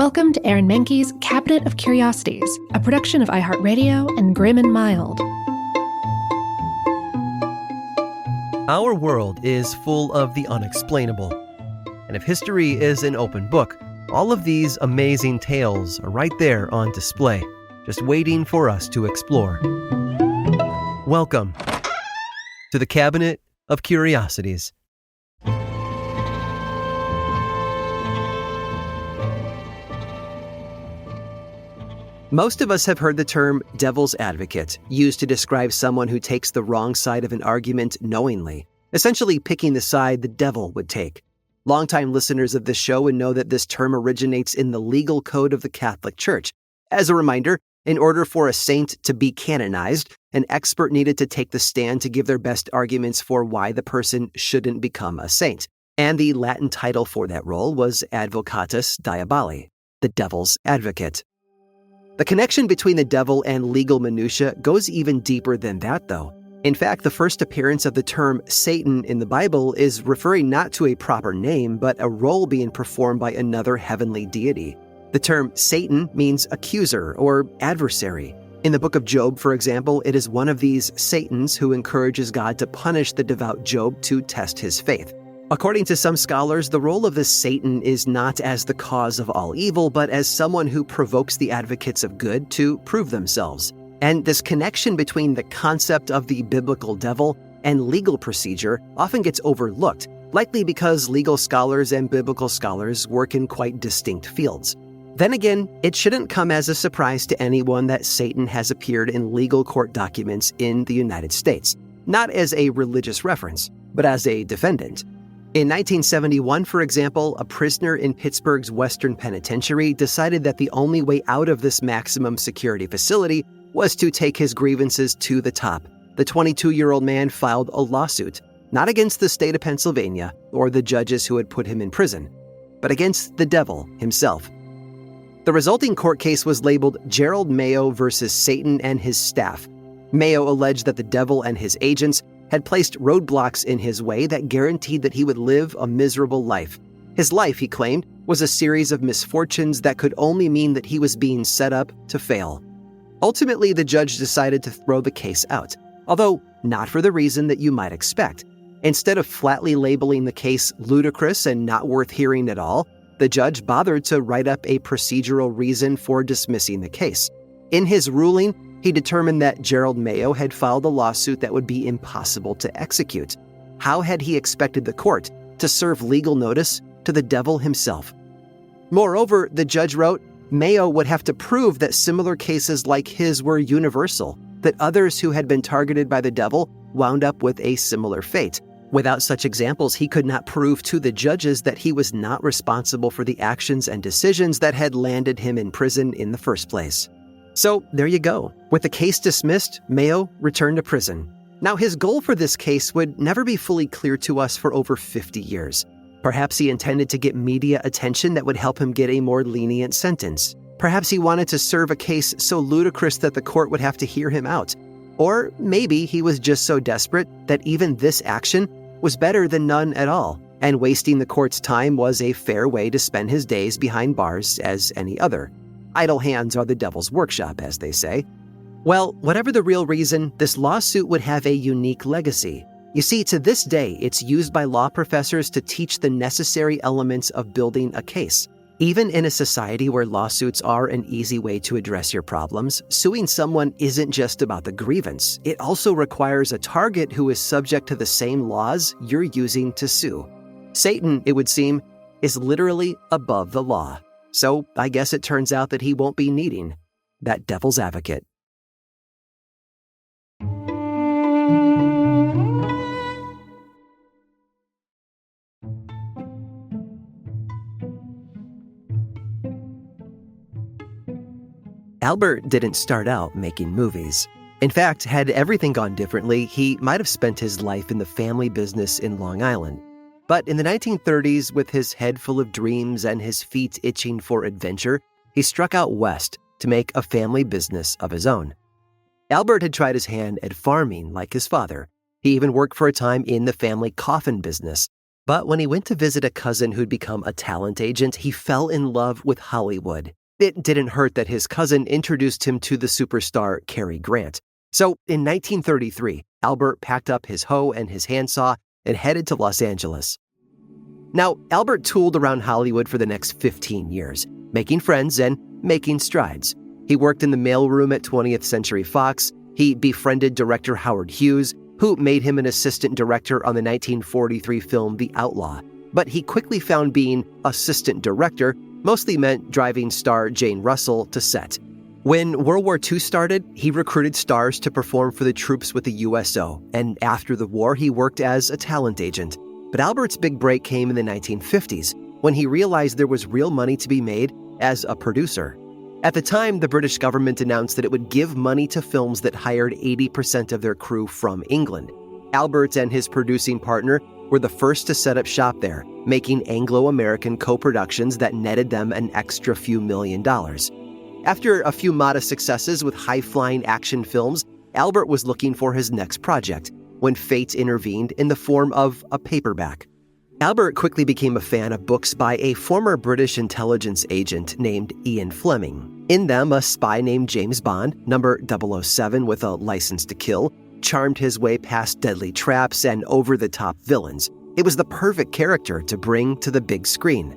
Welcome to Aaron Mahnke's Cabinet of Curiosities, a production of iHeartRadio and Grim and Mild. Our world is full of the unexplainable. And if history is an open book, all of these amazing tales are right there on display, just waiting for us to explore. Welcome to the Cabinet of Curiosities. Most of us have heard the term devil's advocate used to describe someone who takes the wrong side of an argument knowingly, essentially picking the side the devil would take. Longtime listeners of this show would know that this term originates in the legal code of the Catholic Church. As a reminder, in order for a saint to be canonized, an expert needed to take the stand to give their best arguments for why the person shouldn't become a saint. And the Latin title for that role was advocatus diaboli, the devil's advocate. The connection between the devil and legal minutia goes even deeper than that, though. In fact, the first appearance of the term Satan in the Bible is referring not to a proper name, but a role being performed by another heavenly deity. The term Satan means accuser or adversary. In the book of Job, for example, it is one of these Satans who encourages God to punish the devout Job to test his faith. According to some scholars, the role of this Satan is not as the cause of all evil, but as someone who provokes the advocates of good to prove themselves. And this connection between the concept of the biblical devil and legal procedure often gets overlooked, likely because legal scholars and biblical scholars work in quite distinct fields. Then again, it shouldn't come as a surprise to anyone that Satan has appeared in legal court documents in the United States, not as a religious reference, but as a defendant. In 1971, for example, a prisoner in Pittsburgh's Western Penitentiary decided that the only way out of this maximum security facility was to take his grievances to the top. The 22-year-old man filed a lawsuit, not against the state of Pennsylvania or the judges who had put him in prison, but against the devil himself. The resulting court case was labeled Gerald Mayo versus Satan and his staff. Mayo alleged that the devil and his agents had placed roadblocks in his way that guaranteed that he would live a miserable life. His life, he claimed, was a series of misfortunes that could only mean that he was being set up to fail. Ultimately, the judge decided to throw the case out, although not for the reason that you might expect. Instead of flatly labeling the case ludicrous and not worth hearing at all, the judge bothered to write up a procedural reason for dismissing the case. In his ruling, he determined that Gerald Mayo had filed a lawsuit that would be impossible to execute. How had he expected the court to serve legal notice to the devil himself? Moreover, the judge wrote, Mayo would have to prove that similar cases like his were universal, that others who had been targeted by the devil wound up with a similar fate. Without such examples, he could not prove to the judges that he was not responsible for the actions and decisions that had landed him in prison in the first place. So there you go. With the case dismissed, Mayo returned to prison. Now, his goal for this case would never be fully clear to us for over 50 years. Perhaps he intended to get media attention that would help him get a more lenient sentence. Perhaps he wanted to serve a case so ludicrous that the court would have to hear him out. Or maybe he was just so desperate that even this action was better than none at all, and wasting the court's time was a fair way to spend his days behind bars as any other. Idle hands are the devil's workshop, as they say. Well, whatever the real reason, this lawsuit would have a unique legacy. You see, to this day, it's used by law professors to teach the necessary elements of building a case. Even in a society where lawsuits are an easy way to address your problems, suing someone isn't just about the grievance. It also requires a target who is subject to the same laws you're using to sue. Satan, it would seem, is literally above the law. So I guess it turns out that he won't be needing that devil's advocate. Albert didn't start out making movies. In fact, had everything gone differently, he might have spent his life in the family business in Long Island. But in the 1930s, with his head full of dreams and his feet itching for adventure, he struck out west to make a family business of his own. Albert had tried his hand at farming like his father. He even worked for a time in the family coffin business. But when he went to visit a cousin who'd become a talent agent, he fell in love with Hollywood. It didn't hurt that his cousin introduced him to the superstar Cary Grant. So in 1933, Albert packed up his hoe and his handsaw and headed to Los Angeles. Now, Albert tooled around Hollywood for the next 15 years, making friends and making strides. He worked in the mailroom at 20th Century Fox. He befriended director Howard Hughes, who made him an assistant director on the 1943 film The Outlaw. But he quickly found being assistant director mostly meant driving star Jane Russell to set. When World War II started, he recruited stars to perform for the troops with the USO, and after the war, he worked as a talent agent. But Albert's big break came in the 1950s, when he realized there was real money to be made as a producer. At the time, the British government announced that it would give money to films that hired 80% of their crew from England. Albert and his producing partner were the first to set up shop there, making Anglo-American co-productions that netted them an extra few $1 million. After a few modest successes with high-flying action films, Albert was looking for his next project when fate intervened in the form of a paperback. Albert quickly became a fan of books by a former British intelligence agent named Ian Fleming. In them, a spy named James Bond, number 007 with a license to kill, charmed his way past deadly traps and over-the-top villains. It was the perfect character to bring to the big screen.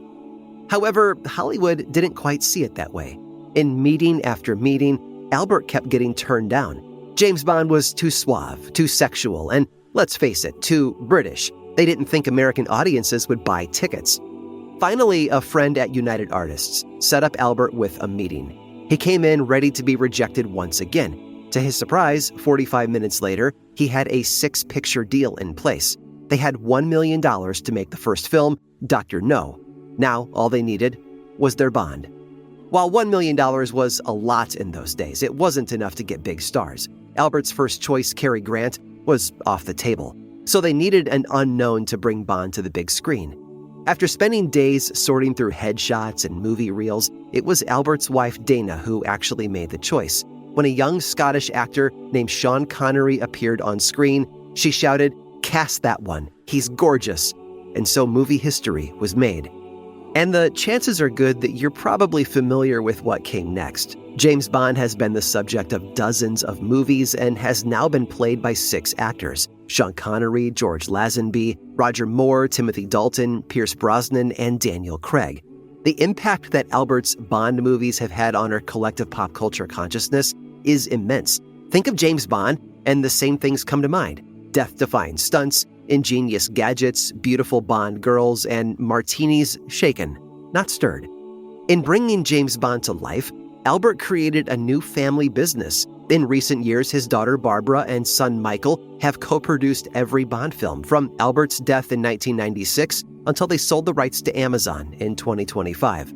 However, Hollywood didn't quite see it that way. In meeting after meeting, Albert kept getting turned down. James Bond was too suave, too sexual, and, let's face it, too British. They didn't think American audiences would buy tickets. Finally, a friend at United Artists set up Albert with a meeting. He came in ready to be rejected once again. To his surprise, 45 minutes later, he had a 6-picture deal in place. They had $1 million to make the first film, Dr. No. Now, all they needed was their Bond. While $1 million was a lot in those days, it wasn't enough to get big stars. Albert's first choice, Cary Grant, was off the table. So they needed an unknown to bring Bond to the big screen. After spending days sorting through headshots and movie reels, it was Albert's wife Dana who actually made the choice. When a young Scottish actor named Sean Connery appeared on screen, she shouted, "Cast that one, he's gorgeous." And so movie history was made. And the chances are good that you're probably familiar with what came next. James Bond has been the subject of dozens of movies and has now been played by 6 actors: Sean Connery, George Lazenby, Roger Moore, Timothy Dalton, Pierce Brosnan, and Daniel Craig. The impact that Albert's Bond movies have had on our collective pop culture consciousness is immense. Think of James Bond, and the same things come to mind: death-defying stunts, ingenious gadgets, beautiful Bond girls, and martinis shaken, not stirred. In bringing James Bond to life, Albert created a new family business. In recent years, his daughter Barbara and son Michael have co-produced every Bond film, from Albert's death in 1996 until they sold the rights to Amazon in 2025.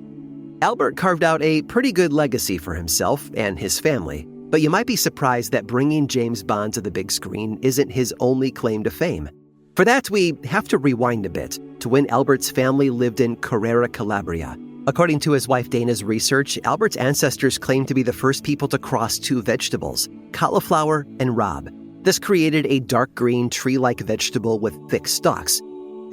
Albert carved out a pretty good legacy for himself and his family, but you might be surprised that bringing James Bond to the big screen isn't his only claim to fame. For that, we have to rewind a bit to when Albert's family lived in Carrara, Calabria. According to his wife Dana's research, Albert's ancestors claimed to be the first people to cross 2 vegetables, cauliflower and Rob. This created a dark green tree-like vegetable with thick stalks.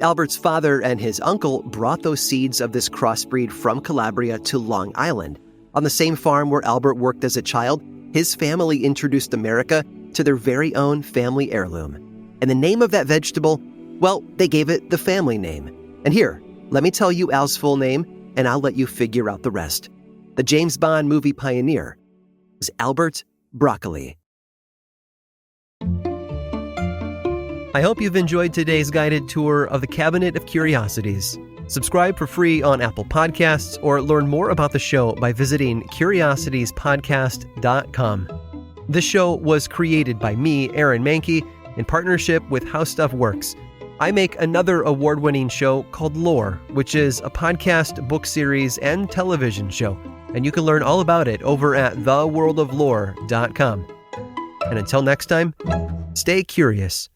Albert's father and his uncle brought those seeds of this crossbreed from Calabria to Long Island. On the same farm where Albert worked as a child, his family introduced America to their very own family heirloom. And the name of that vegetable, well, they gave it the family name. And here, let me tell you Al's full name, and I'll let you figure out the rest. The James Bond movie pioneer was Albert Broccoli. I hope you've enjoyed today's guided tour of the Cabinet of Curiosities. Subscribe for free on Apple Podcasts or learn more about the show by visiting curiositiespodcast.com. This show was created by me, Aaron Mahnke, in partnership with How Stuff Works. I make another award-winning show called Lore, which is a podcast, book series, and television show. And you can learn all about it over at theworldoflore.com. And until next time, stay curious.